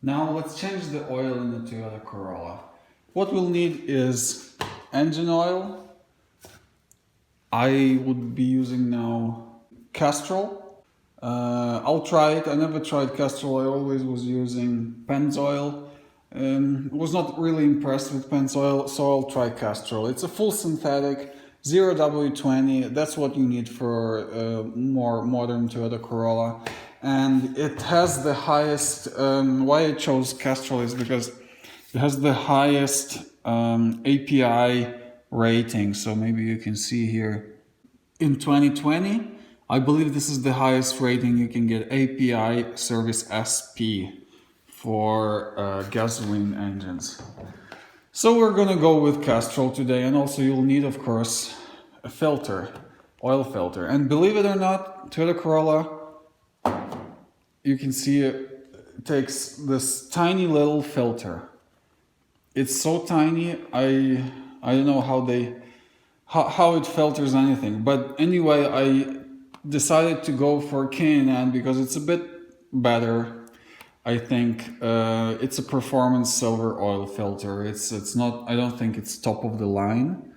Now let's change the oil in the Toyota Corolla. What we'll need is engine oil. I would be using now Castrol. I'll try it. I never tried Castrol. I always was using Pennzoil. Was not really impressed with Pennzoil, so I'll try Castrol. It's a full synthetic, 0W20. That's what you need for a more modern Toyota Corolla. And it has the highest, why I chose Castrol is because it has the highest API rating. So maybe you can see here in 2020, I believe this is the highest rating you can get, API Service SP for gasoline engines. So we're gonna go with Castrol today, and also you'll need, of course, a filter, oil filter. And believe it or not, Toyota Corolla, you can see it takes this tiny little filter. It's so tiny, I don't know how it filters anything. But anyway, I decided to go for K&N because it's a bit better. I think it's a performance silver oil filter. It's not, I don't think it's top of the line,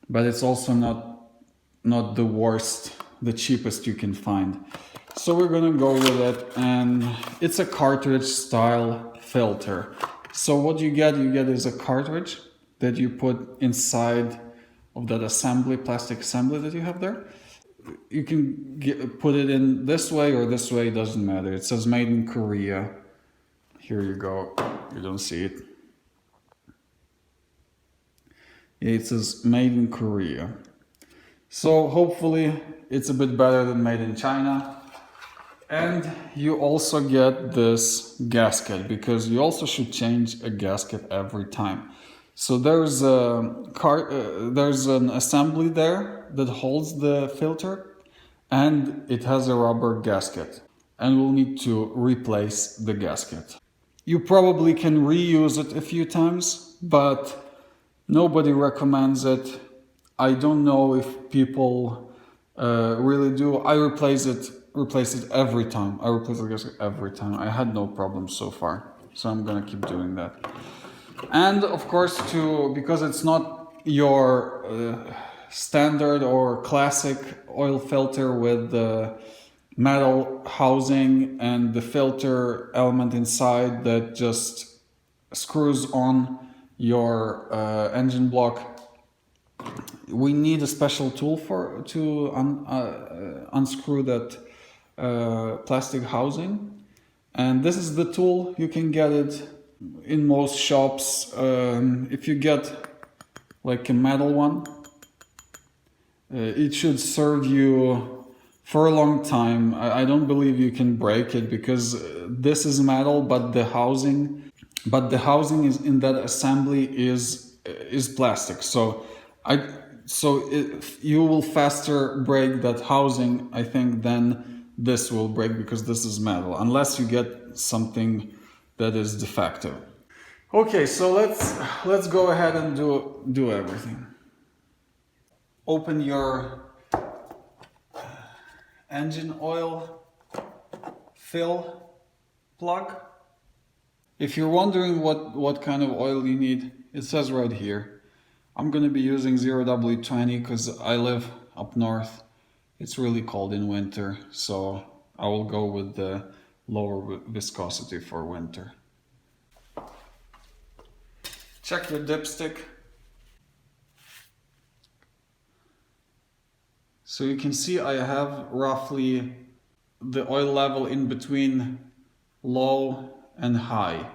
but it's also not the worst, the cheapest you can find. So we're gonna go with it, and it's a cartridge style filter. So what you get is a cartridge that you put inside of that assembly, plastic assembly that you have there. You can put it in this way or this way, it doesn't matter. It says made in Korea. Here you go, you don't see it. Yeah, it says made in Korea. So hopefully it's a bit better than made in China. And you also get this gasket, because you also should change a gasket every time. So there's an assembly there that holds the filter, and it has a rubber gasket, and we'll need to replace the gasket. You probably can reuse it a few times, but nobody recommends it. I don't know if people really do. I replace it every time. I replace the gasket every time. I had no problems so far, so I'm gonna keep doing that. And of course, because it's not your standard or classic oil filter with the metal housing and the filter element inside that just screws on your engine block, we need a special tool to unscrew that plastic housing. And this is the tool. You can get it in most shops. If you get like a metal one, it should serve you for a long time. I don't believe you can break it, because this is metal, but the housing is in that assembly is plastic. So you will faster break that housing, I think, than this will break, because this is metal, unless you get something that is defective. Okay, so let's go ahead and do everything. Open your engine oil fill plug. If you're wondering what kind of oil you need, it says right here. I'm gonna be using 0W20 because I live up north. It's really cold in winter, so I will go with the lower viscosity for winter. Check your dipstick. So you can see I have roughly the oil level in between low and high.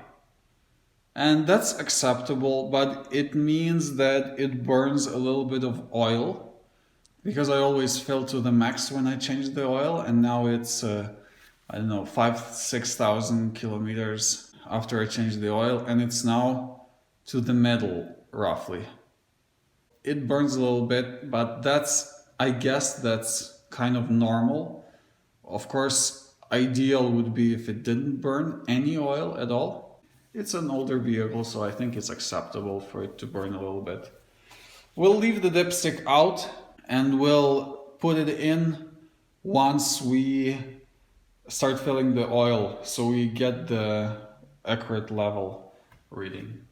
And that's acceptable, but it means that it burns a little bit of oil, because I always fill to the max when I change the oil, and now it's, I don't know, 6,000 kilometers after I changed the oil, and it's now to the middle, roughly. It burns a little bit, but I guess that's kind of normal. Of course, ideal would be if it didn't burn any oil at all. It's an older vehicle, so I think it's acceptable for it to burn a little bit. We'll leave the dipstick out, and we'll put it in once we start filling the oil, so we get the accurate level reading.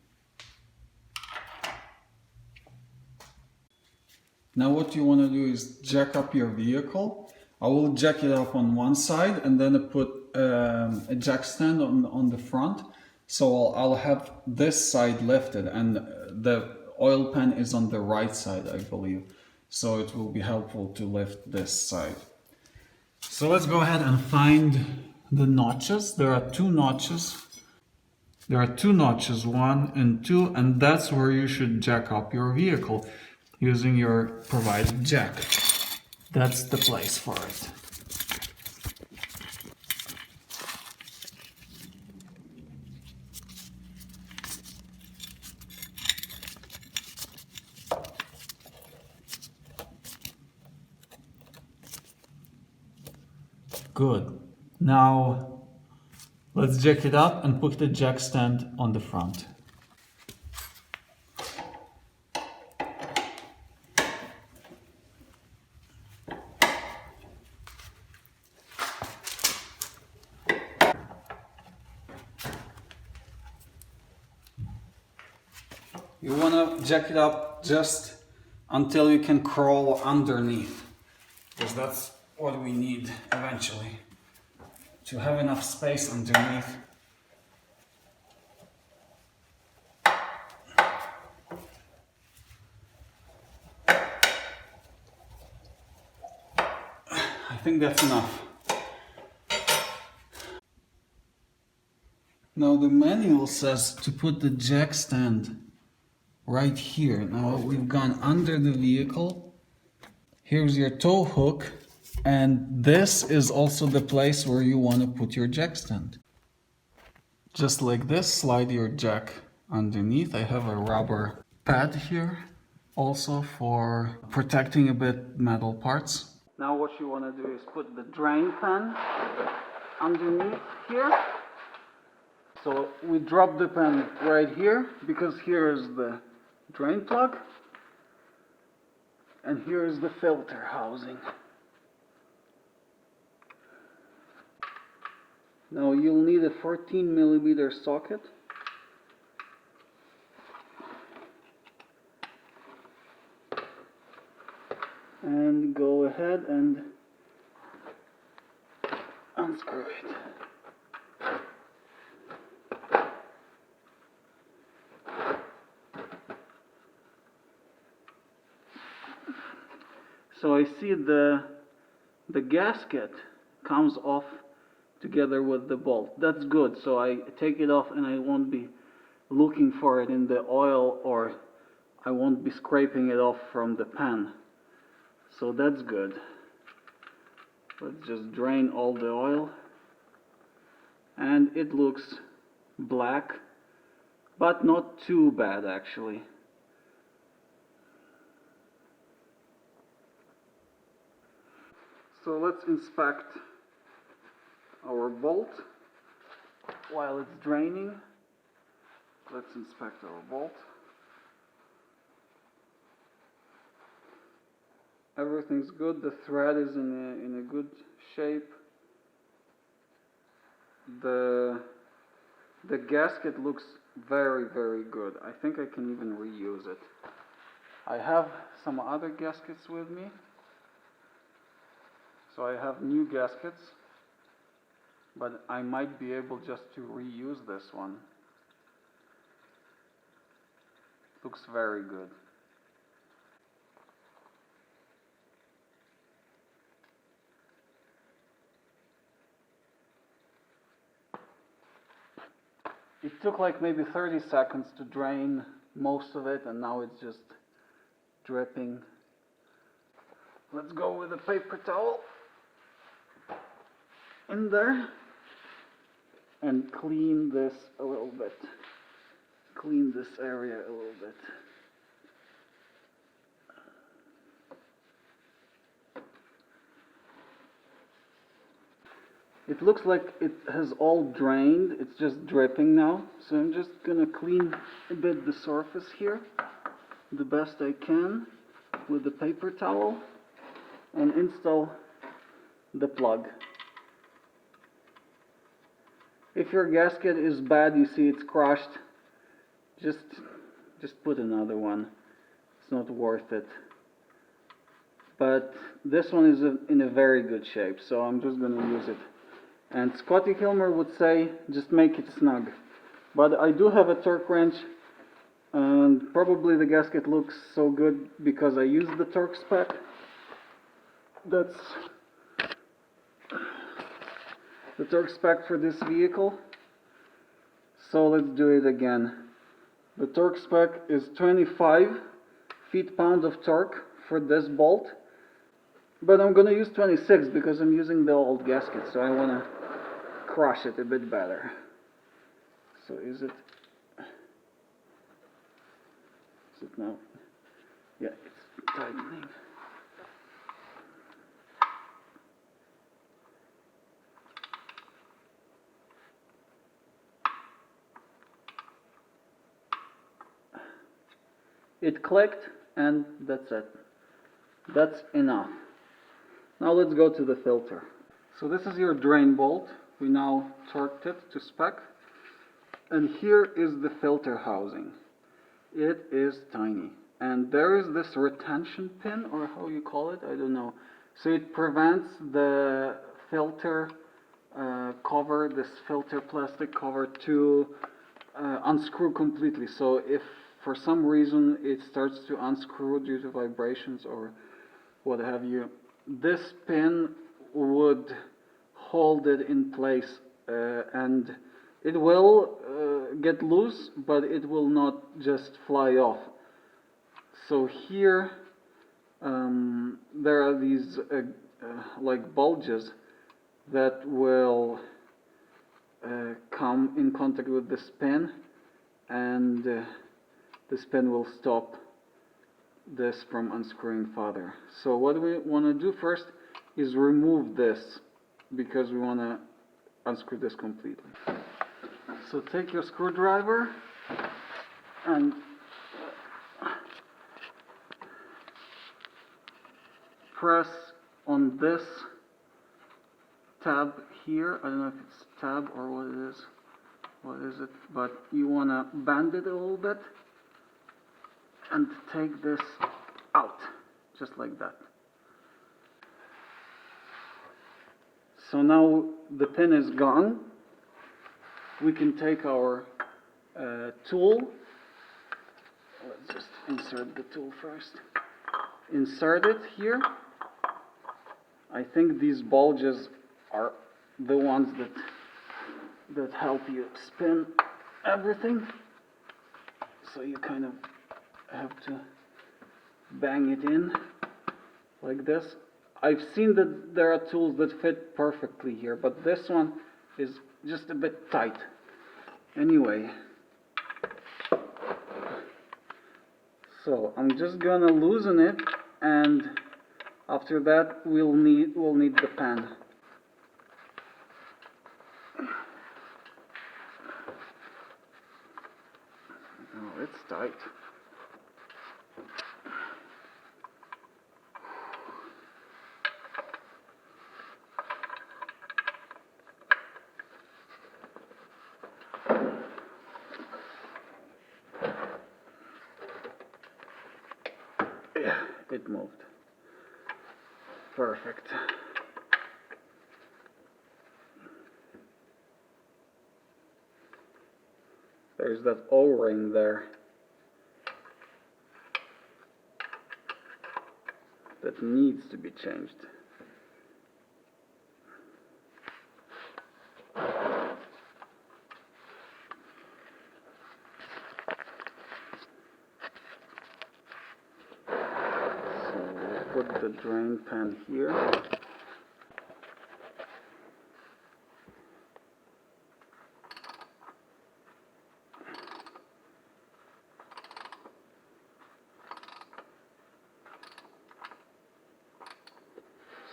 Now what you want to do is jack up your vehicle. I will jack it up on one side and then put a jack stand on the front. So I'll have this side lifted and the oil pan is on the right side, I believe. So it will be helpful to lift this side. So let's go ahead and find the notches. There are two notches. There are two notches, 1 and 2, and that's where you should jack up your vehicle using your provided jack. That's the place for it. Good. Now let's jack it up and put the jack stand on the front. You want to jack it up just until you can crawl underneath, because that's what we need eventually, to have enough space underneath. I think that's enough. Now the manual says to put the jack stand right here. Now we've gone under the vehicle. Here's your tow hook, and this is also the place where you want to put your jack stand. Just like this, slide your jack underneath. I have a rubber pad here also for protecting a bit metal parts. Now what you want to do is put the drain pan underneath here. So we drop the pan right here, because here is the drain plug and here is the filter housing. Now you'll need a 14mm socket. And go ahead and unscrew it. So I see the gasket comes off together with the bolt. That's good. So I take it off and I won't be looking for it in the oil, or I won't be scraping it off from the pan. So that's good. Let's just drain all the oil. And it looks black, but not too bad actually. So let's inspect our bolt while it's draining. Let's inspect our bolt. Everything's good. The thread is in a good shape. The gasket looks very, very good. I think I can even reuse it. I have some other gaskets with me. So I have new gaskets, but I might be able just to reuse this one. Looks very good. It took like maybe 30 seconds to drain most of it, and now it's just dripping. Let's go with a paper towel in there and clean this a little bit. Clean this area a little bit. It looks like it has all drained. It's just dripping now. So I'm just gonna clean a bit the surface here the best I can with the paper towel and install the plug. If your gasket is bad, you see it's crushed, just put another one. It's not worth it. But this one is in a very good shape, so I'm just going to use it. And Scotty Kilmer would say, just make it snug. But I do have a torque wrench, and probably the gasket looks so good because I used the torque spec. That's the torque spec for this vehicle. So let's do it again. The torque spec is 25 feet-pounds of torque for this bolt. But I'm going to use 26 because I'm using the old gasket, so I want to crush it a bit better. So is it now? Yeah, it's tightening. It clicked, and that's it. That's enough. Now let's go to the filter. So this is your drain bolt. We now torqued it to spec. And here is the filter housing. It is tiny. And there is this retention pin, or how you call it, I don't know. So it prevents the filter cover, this filter plastic cover, to unscrew completely. So if for some reason it starts to unscrew due to vibrations or what have you, this pin would hold it in place, and it will get loose, but it will not just fly off. So here there are these like bulges that will come in contact with this pin, and this pin will stop this from unscrewing further. So what we want to do first is remove this, because we want to unscrew this completely. So take your screwdriver and press on this tab here. I don't know if it's tab or what it is. What is it? But you want to bend it a little bit and take this out, just like that. So now the pin is gone. We can take our tool. Let's just insert the tool first. Insert it here. I think these bulges are the ones that help you spin everything. So you kind of have to bang it in like this. I've seen that there are tools that fit perfectly here, but this one is just a bit tight. Anyway, so I'm just gonna loosen it, and after that we'll need the pen. Oh, it's tight. Yeah, it moved. Perfect. There's that O-ring there that needs to be changed. Put the drain pan here.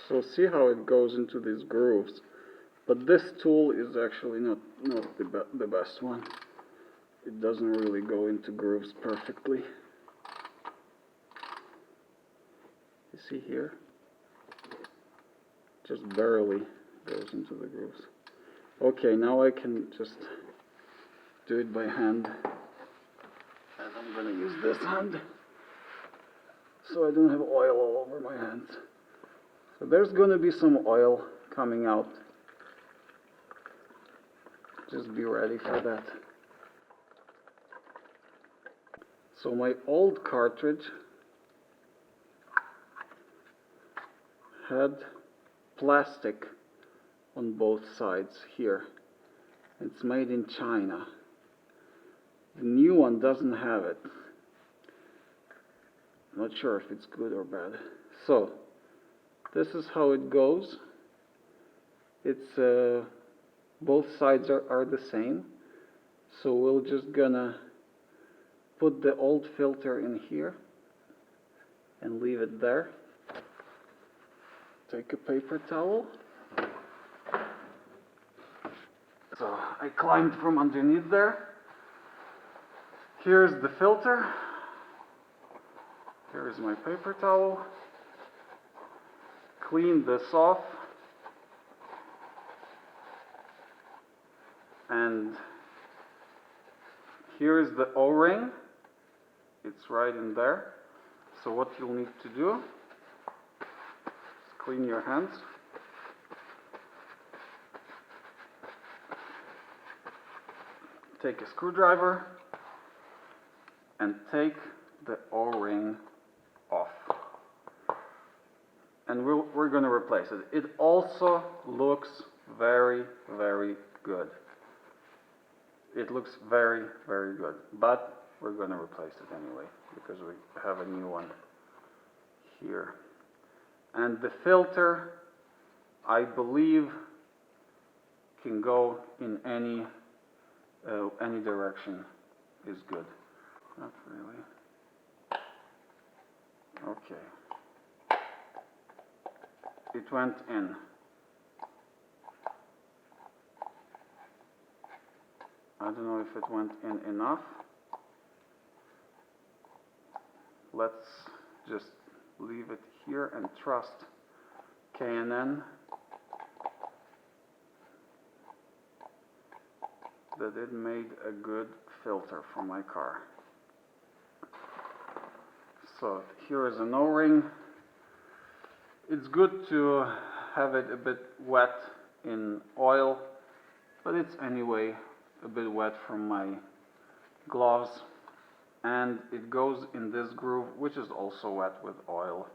So see how it goes into these grooves. But this tool is actually not the best one. It doesn't really go into grooves perfectly. You see here? Just barely goes into the grooves. Okay, now I can just do it by hand. And I'm gonna use this hand so I don't have oil all over my hands. So there's gonna be some oil coming out. Just be ready for that. So my old cartridge had plastic on both sides here. It's made in China. The new one doesn't have it. Not sure if it's good or bad. So this is how it goes. It's both sides are the same. So we're just gonna put the old filter in here and leave it there. Take a paper towel. So I climbed from underneath there. Here's the filter. Here's my paper towel. Clean this off. And here's the O-ring. It's right in there. So what you'll need to do is clean your hands. Take a screwdriver and take the O-ring off. And we're going to replace it. It also looks very, very good. It looks very, very good. But we're going to replace it anyway because we have a new one here. And the filter, I believe, can go in any direction is good. Not really. Okay. It went in. I don't know if it went in enough. Let's just leave it here and trust K&N that it made a good filter for my car. So here is an O-ring. It's good to have it a bit wet in oil, but it's anyway a bit wet from my gloves. And it goes in this groove, which is also wet with oil.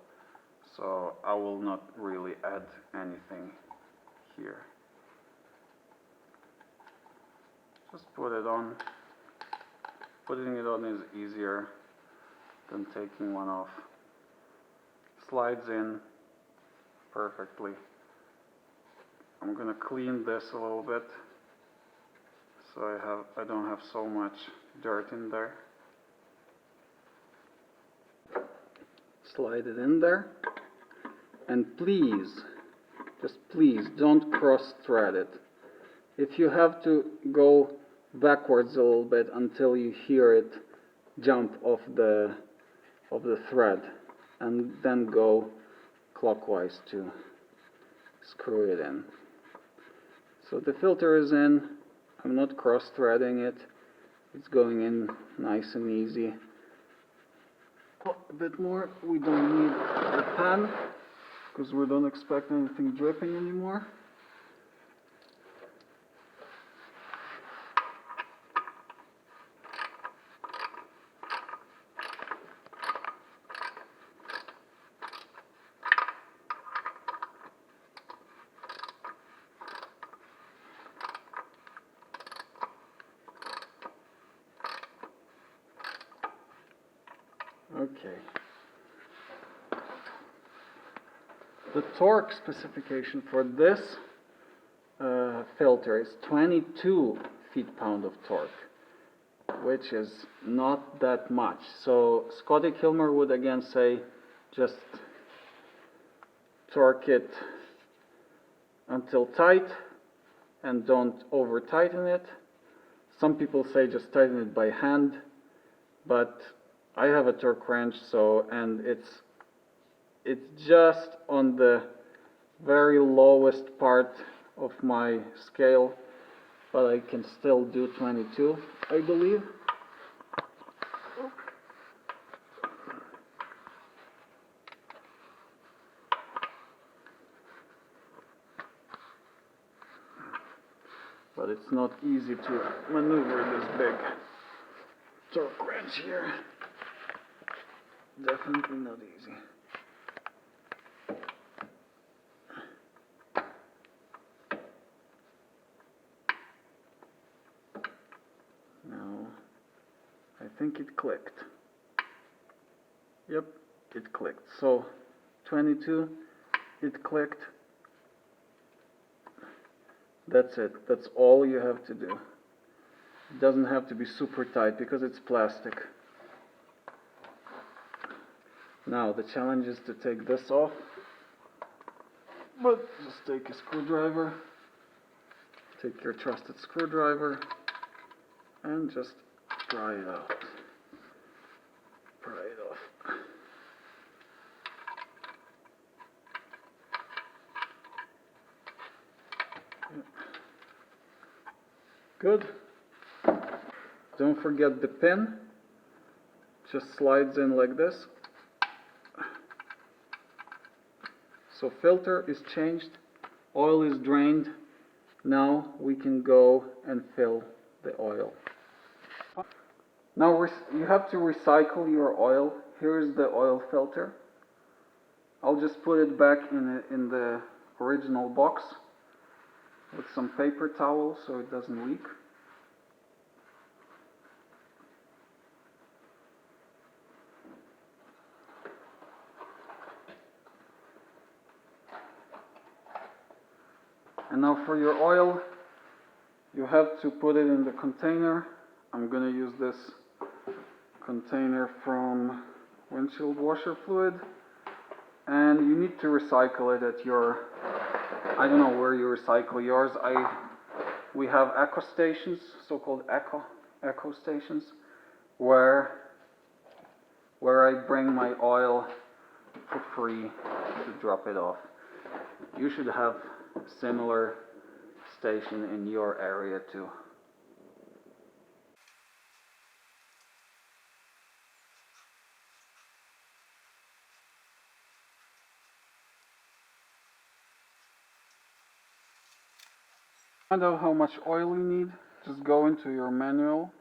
So I will not really add anything here. Just put it on. Putting it on is easier than taking one off. Slides in perfectly. I'm gonna clean this a little bit so I don't have so much dirt in there. Slide it in there, and please, just please don't cross thread it. If you have to go backwards a little bit until you hear it jump off the thread, and then go clockwise to screw it in. So the filter is in. I'm not cross threading it. It's going in nice and easy. A bit more. We don't need the pan because we don't expect anything dripping anymore. Okay. The torque specification for this filter is 22 feet-pound of torque, which is not that much. So Scotty Kilmer would again say just torque it until tight and don't over tighten it. Some people say just tighten it by hand, but I have a torque wrench, and it's just on the very lowest part of my scale. but I can still do 22, I believe. But it's not easy to maneuver this big torque wrench here. Definitely not easy. Now, I think it clicked. Yep, it clicked. So, 22, it clicked. That's it. That's all you have to do. It doesn't have to be super tight because it's plastic. Now the challenge is to take this off. But just take a screwdriver. Take your trusted screwdriver and just pry it out. Pry it off. Good. Don't forget the pin. Just slides in like this. So filter is changed, oil is drained. Now we can go and fill the oil. Now you have to recycle your oil. Here's the oil filter. I'll just put it back in the original box with some paper towel so it doesn't leak. And now for your oil, you have to put it in the container. I'm going to use this container from windshield washer fluid. And you need to recycle it at your, I don't know where you recycle yours. We have eco stations, so-called eco stations, where I bring my oil for free to drop it off. You should have a similar station in your area too. Find out how much oil you need. Just go into your manual,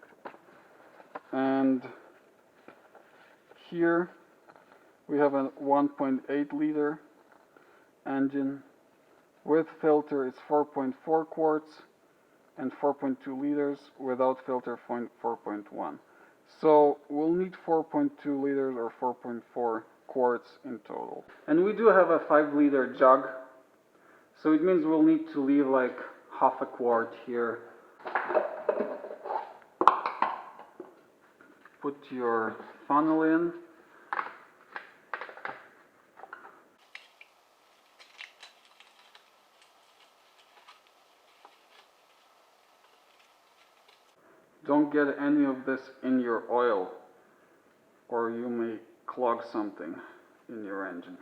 and here we have a 1.8 liter engine. With filter it's 4.4 quarts and 4.2 liters. Without filter 4.1. So we'll need 4.2 liters or 4.4 quarts in total. And we do have a 5 liter jug, so it means we'll need to leave like half a quart here. Put your funnel in. Don't get any of this in your oil, or you may clog something in your engine.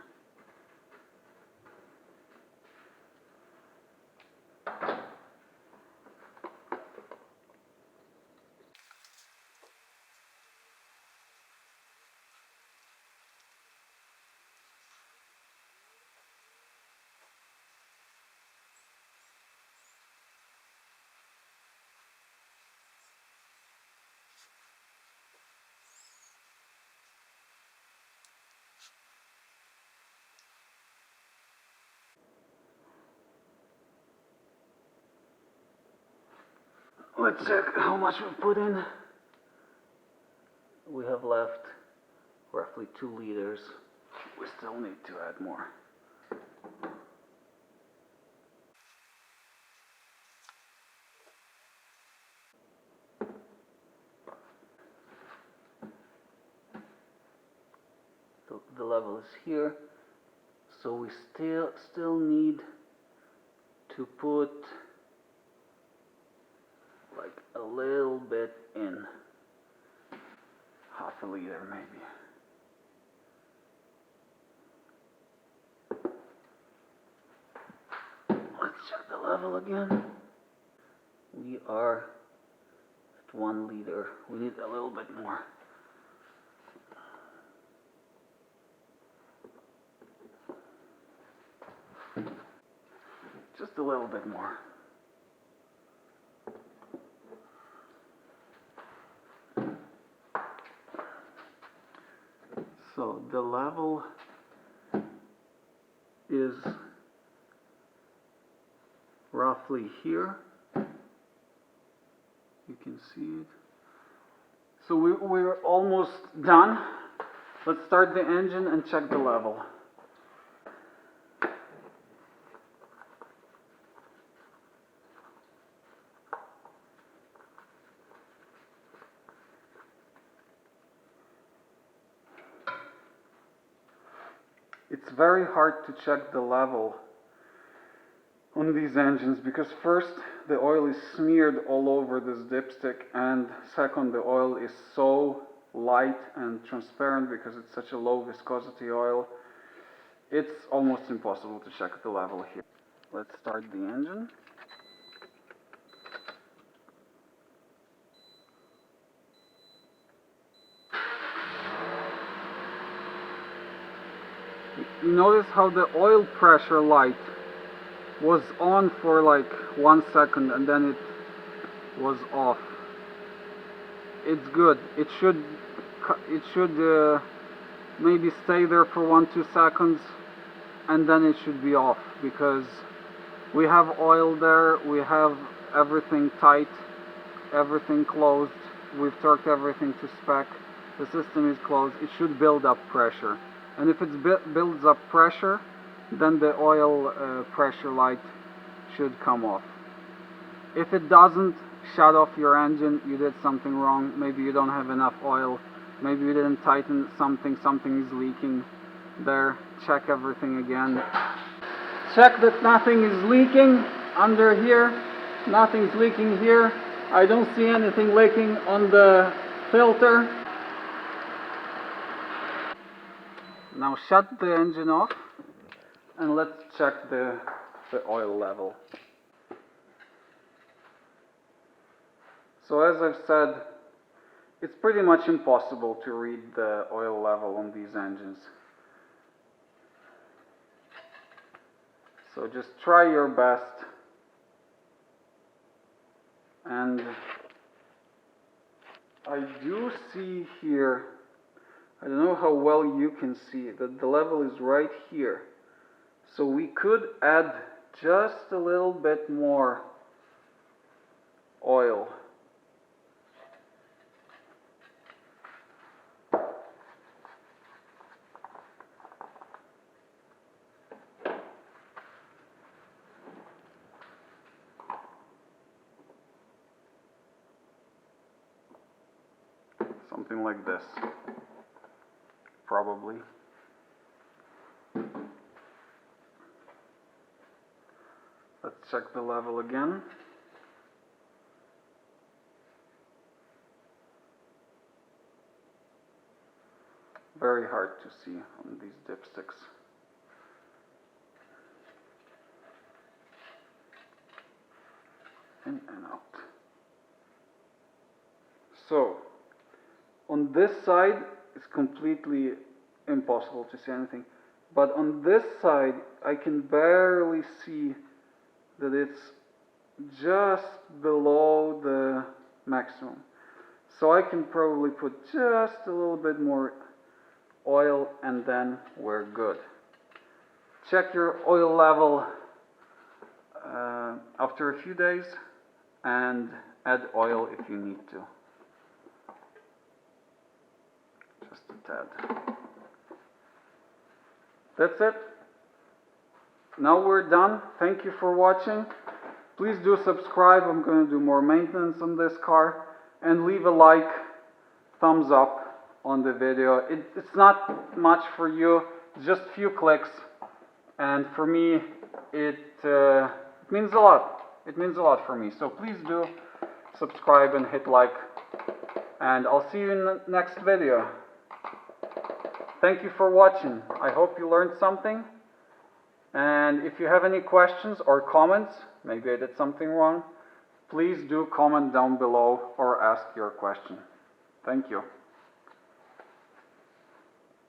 Let's check how much we put in. We have left roughly 2 liters. We still need to add more. The level is here, so we still need to put like a little bit in, half a liter maybe. Let's check the level again. We are at 1 liter. We need a little bit more. Just a little bit more. So the level is roughly here. You can see it. So we're almost done. Let's start the engine and check the level. It's very hard to check the level on these engines because first the oil is smeared all over this dipstick, and second the oil is so light and transparent because it's such a low viscosity oil. It's almost impossible to check the level here. Let's start the engine. You notice how the oil pressure light was on for like 1 second and then it was off. It's good. It should maybe stay there for 1-2 seconds and then it should be off, because we have oil there, we have everything tight, everything closed, we've torqued everything to spec, the system is closed. It should build up pressure. And if it builds up pressure, then the oil pressure light should come off. If it doesn't, shut off your engine. You did something wrong. Maybe you don't have enough oil. Maybe you didn't tighten something. Something is leaking there. Check everything again. Check that nothing is leaking under here. Nothing's leaking here. I don't see anything leaking on the filter. Now shut the engine off and let's check the oil level. So as I've said, it's pretty much impossible to read the oil level on these engines. So just try your best. And I do see here, I don't know how well you can see that the level is right here. So we could add just a little bit more oil. Something like this. Probably. Let's check the level again. Very hard to see on these dipsticks. In and out. So, on this side, it's completely impossible to see anything. But on this side, I can barely see that it's just below the maximum. So I can probably put just a little bit more oil and then we're good. Check your oil level after a few days and add oil if you need to. Just a tad. That's it. Now we're done. Thank you for watching. Please do subscribe. I'm going to do more maintenance on this car. And leave a like, thumbs up on the video. It's not much for you, just a few clicks. And for me, it means a lot. It means a lot for me. So please do subscribe and hit like. And I'll see you in the next video. Thank you for watching. I hope you learned something. And if you have any questions or comments, maybe I did something wrong, please do comment down below or ask your question. Thank you.